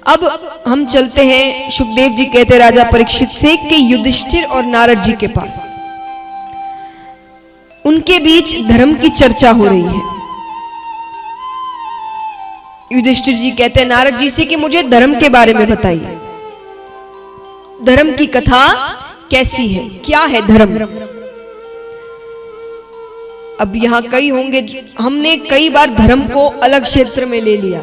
अब हम चलते हैं, सुखदेव जी कहते राजा परीक्षित से कि युधिष्ठिर और नारद जी के पास, उनके बीच धर्म की चर्चा हो रही है। युधिष्ठिर जी कहते हैं नारद जी से कि मुझे धर्म के बारे में बताइए, धर्म की कथा कैसी है, क्या है धर्म। अब यहां कई होंगे, हमने कई बार धर्म को अलग क्षेत्र में ले लिया।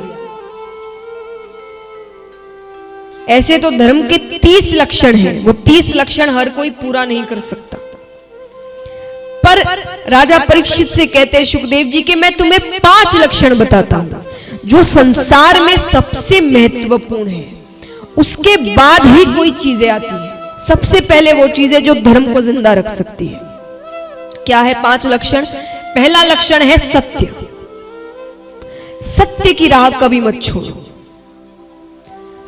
ऐसे तो धर्म के 30 लक्षण हैं, वो 30 लक्षण हर कोई पूरा नहीं कर सकता। पर राजा परीक्षित से कहते हैं सुखदेव जी कि मैं तुम्हें 5 लक्षण बताता हूं जो संसार में सबसे महत्वपूर्ण है, उसके बाद ही कोई चीजें आती है। सबसे पहले वो चीजें जो धर्म को जिंदा रख सकती है। क्या है 5 लक्षण? पहला लक्षण है सत्य। सत्य की राह कभी मत छोड़ो।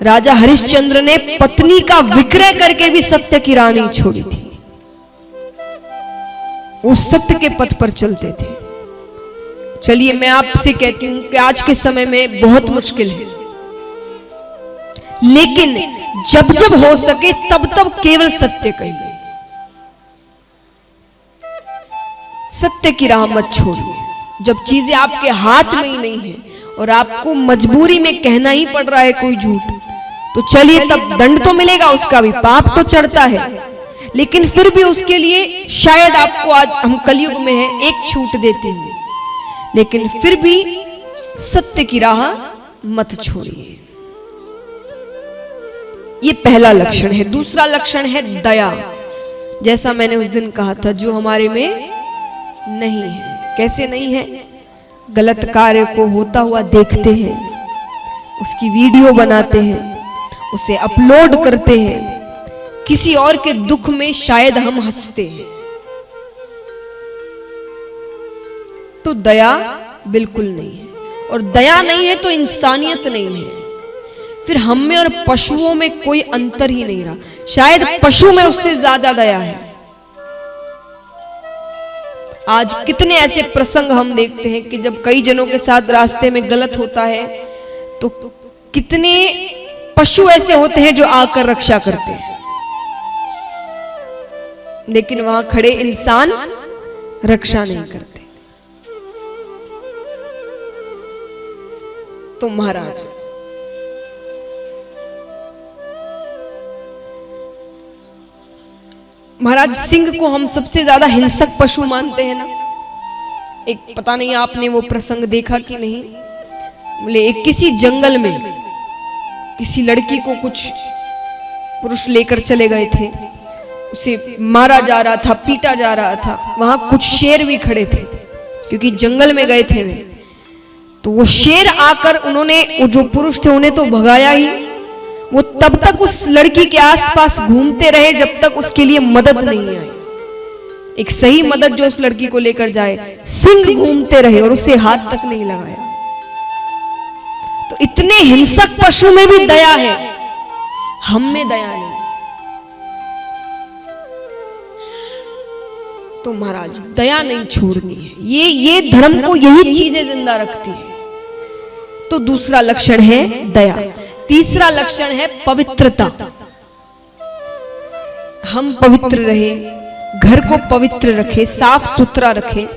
राजा हरिश्चंद्र ने पत्नी का विक्रय करके भी सत्य की राह नहीं छोड़ी थी। वो सत्य के पथ पर चलते थे। चलिए मैं आपसे कहती हूं कि आज के समय में बहुत मुश्किल है, लेकिन जब जब हो सके तब तब केवल सत्य कहिए। सत्य की राह मत छोड़िए। जब चीजें आपके हाथ में ही नहीं है और आपको मजबूरी में कहना ही पड़ रहा है कोई झूठ, तो चलिए तब दंड तो मिलेगा, उसका भी पाप तो चढ़ता है, लेकिन फिर भी उसके लिए शायद आपको, आज हम कलयुग में हैं, एक छूट देते हैं, लेकिन फिर भी सत्य की राह मत छोड़िए। ये पहला लक्षण है। दूसरा लक्षण है दया। जैसा मैंने उस दिन कहा था, जो हमारे में नहीं है। कैसे नहीं है? गलत कार्य को होता हुआ देखते हैं, उसकी वीडियो बनाते हैं, उसे अपलोड करते हैं, किसी और के दुख में शायद हम हंसते हैं। तो दया बिल्कुल नहीं है, और दया नहीं है तो इंसानियत नहीं है। फिर हम में और पशुओं में कोई अंतर ही नहीं रहा। शायद पशु में उससे ज्यादा दया है। आज कितने ऐसे प्रसंग हम देखते हैं कि जब कई जनों के साथ रास्ते में गलत होता है तो कितने पशु ऐसे होते हैं जो आकर रक्षा करते हैं, लेकिन वहां खड़े इंसान रक्षा नहीं करते। तो महाराज, सिंह को हम सबसे ज्यादा हिंसक पशु मानते हैं ना। एक पता नहीं आपने वो प्रसंग देखा कि नहीं, बोले एक किसी जंगल में किसी लड़की को कुछ पुरुष लेकर चले गए थे, उसे मारा जा रहा था, पीटा जा रहा था। वहां कुछ शेर भी खड़े थे, क्योंकि जंगल में गए थे वे। तो वो शेर आकर, उन्होंने, वो जो पुरुष थे उन्हें तो भगाया ही, वो तब तक उस लड़की के आसपास घूमते रहे जब तक उसके लिए मदद नहीं आई, एक सही मदद जो उस लड़की को लेकर जाए। सिंह घूमते रहे और उसे हाथ तक नहीं लगाया। तो इतने हिंसक पशु में भी दया है, हम में दया नहीं। तो महाराज, दया नहीं छोड़नी है। ये धर्म को यही चीजें जिंदा रखती है। तो दूसरा लक्षण है दया। तीसरा लक्षण है पवित्रता। हम पवित्र रहे, घर को पवित्र रखे, साफ सुथरा रखे।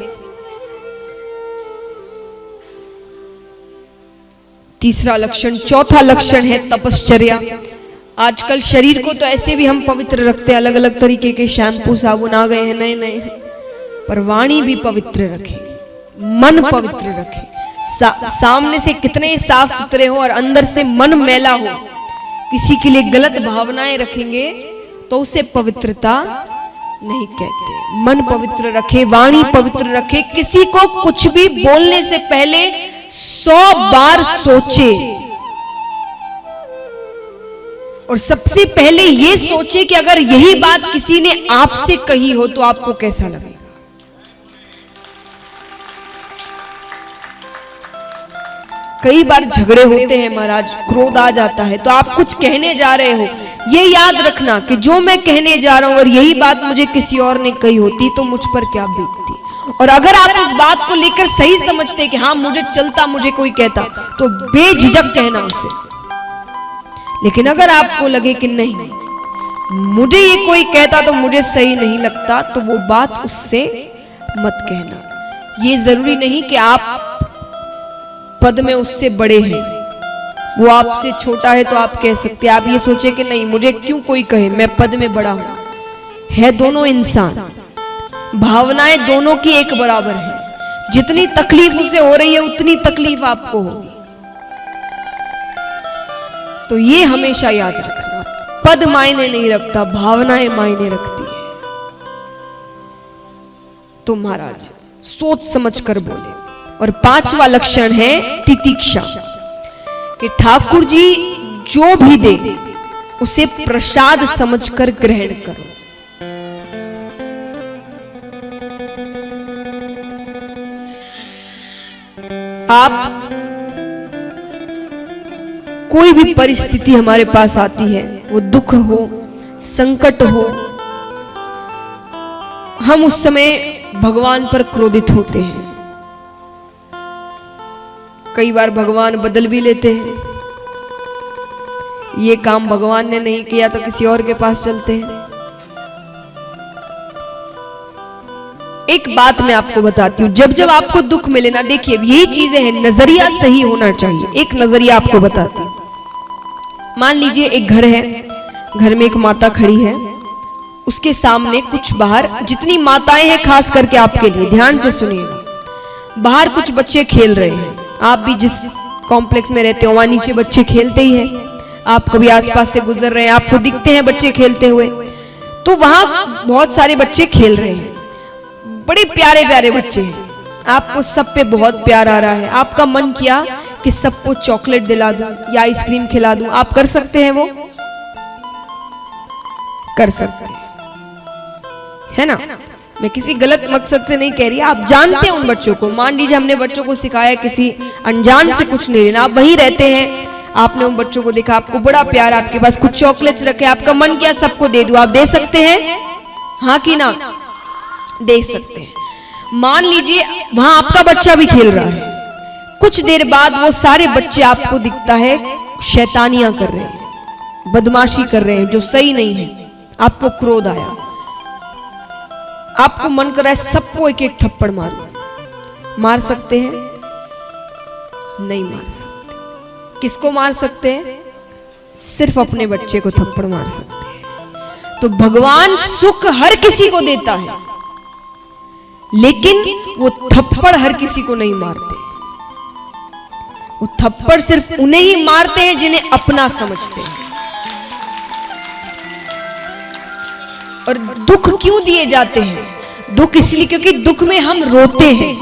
तीसरा लक्षण। चौथा लक्षण है तपश्चर्या। आजकल शरीर को तो ऐसे भी हम पवित्र रखते हैं, अलग अलग तरीके के शैम्पू साबुन आ गए हैं नए नए, पर वाणी भी पवित्र रखे, मन पवित्र रखे। सामने से कितने साफ सुथरे हो और अंदर से मन मैला हो, किसी के लिए गलत भावनाएं रखेंगे तो उसे पवित्रता नहीं कहते। मन पवित्र रखे, वाणी पवित्र रखे, किसी को कुछ भी बोलने से पहले 100 बार सोचे, और सबसे पहले ये सोचे कि अगर यही बात किसी ने आपसे कही हो तो आपको कैसा लगेगा। कई बार झगड़े होते हैं महाराज, क्रोध आ जाता है, तो आप कुछ कहने जा रहे हो, ये याद रखना कि जो मैं कहने जा रहा हूं अगर यही बात मुझे किसी और ने कही होती तो मुझ पर क्या बीतती। और अगर आप उस बात को लेकर सही समझते कि हाँ मुझे चलता, मुझे कोई कहता, तो बेझिझक कहना उसे। लेकिन अगर आपको लगे कि नहीं मुझे ये कोई कहता तो मुझे सही नहीं लगता, तो वो बात उससे मत कहना। ये जरूरी नहीं कि आप पद में उससे बड़े हैं, वो आपसे छोटा है तो आप कह सकते हैं। आप ये सोचे कि नहीं मुझे क्यों कोई कहे, मैं पद में बड़ा हूं। है दोनों इंसान, भावनाएं दोनों की एक बराबर है। जितनी तकलीफ उसे हो रही है उतनी तकलीफ आपको होगी। तो ये हमेशा याद रखना, पद मायने नहीं रखता, भावनाएं मायने रखती है। तो महाराज सोच समझ कर बोले। और 5वां लक्षण है तितिक्षा, कि ठाकुर जी जो भी दे उसे प्रसाद समझकर ग्रहण करो। आप कोई भी परिस्थिति हमारे पास आती है, वो दुख हो, संकट हो, हम उस समय भगवान पर क्रोधित होते हैं। कई बार भगवान बदल भी लेते हैं। ये काम भगवान ने नहीं किया तो किसी और के पास चलते हैं। एक बात मैं आपको बताती हूँ, जब जब आपको दुख मिले ना, देखिए यही चीजें हैं, नजरिया सही होना चाहिए। एक नजरिया आपको बताती हूँ। मान लीजिए एक घर है, घर में एक माता खड़ी है, उसके सामने कुछ बाहर, जितनी माताएं हैं खास करके आपके लिए ध्यान से सुनिएगा, बाहर कुछ बच्चे खेल रहे हैं। आप भी जिस कॉम्प्लेक्स में रहते हो वहां नीचे बच्चे खेलते ही हैं। आप कभी आसपास से गुजर रहे हैं, आपको दिखते हैं बच्चे खेलते हुए, तो वहां बहुत सारे बच्चे खेल रहे हैं, बड़े प्यारे प्यारे बच्चे हैं। आपको सब पे बहुत प्यार आ रहा है। आपका मन किया कि सबको चॉकलेट दिला दूं या आइसक्रीम खिला दूं। आप कर सकते हैं, वो कर सकते हैं, है ना। मैं किसी गलत मकसद से नहीं कह रही, आप जानते हैं उन बच्चों को। मान लीजिए हमने बच्चों को सिखाया किसी अनजान से कुछ नहीं लेना, आप वहीं रहते हैं, आपने उन बच्चों को देखा, आपको बड़ा प्यार, आपके पास कुछ चॉकलेट्स रखे, आपका मन किया सबको दे दूं, आप दे सकते हैं, हाँ कि ना, दे सकते हैं। मान लीजिए वहां आपका बच्चा भी खेल रहा है, कुछ देर बाद वो सारे बच्चे आपको दिखता है शैतानियां कर रहे हैं, बदमाशी कर रहे हैं, जो सही नहीं है। आपको क्रोध आया, आपको मन कर रहा है सबको एक एक थप्पड़ मारो। मार सकते हैं? नहीं मार सकते। किसको मार सकते हैं? सिर्फ अपने बच्चे को थप्पड़ मार सकते हैं। तो भगवान सुख हर किसी को देता है, लेकिन वो थप्पड़ हर किसी को नहीं मारते। वो थप्पड़ सिर्फ उन्हें ही मारते हैं जिन्हें अपना समझते हैं। और दुख क्यों दिए जाते हैं? दुख इसलिए क्योंकि दुख में हम रोते हैं,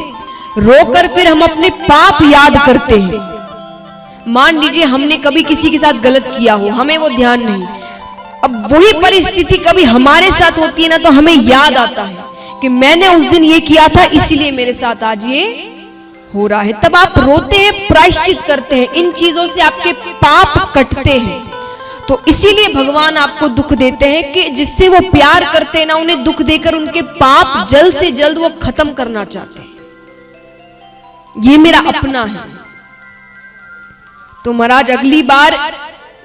रोकर फिर हम अपने पाप याद करते हैं। मान लीजिए हमने कभी किसी के साथ गलत किया हो, हमें वो ध्यान नहीं, अब वही परिस्थिति कभी हमारे साथ होती है ना, तो हमें याद आता है कि मैंने उस दिन ये किया था, इसीलिए मेरे साथ आज ये हो रहा है। तब आप रोते हैं, प्रायश्चित करते हैं, इन चीजों से आपके पाप कटते हैं। तो इसीलिए भगवान आपको दुख देते हैं कि जिससे वो प्यार करते हैं ना, उन्हें दुख देकर उनके पाप जल्द से जल्द वो खत्म करना चाहते हैं। ये मेरा अपना है। तो महाराज अगली बार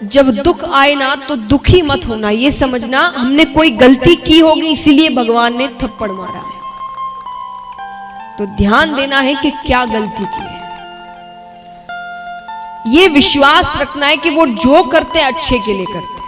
जब दुख आए ना, तो दुखी मत होना, ये समझना हमने कोई गलती की होगी इसीलिए भगवान ने थप्पड़ मारा है। तो ध्यान देना है कि क्या गलती की है। ये विश्वास रखना है कि वो जो करते हैं अच्छे के लिए करते हैं।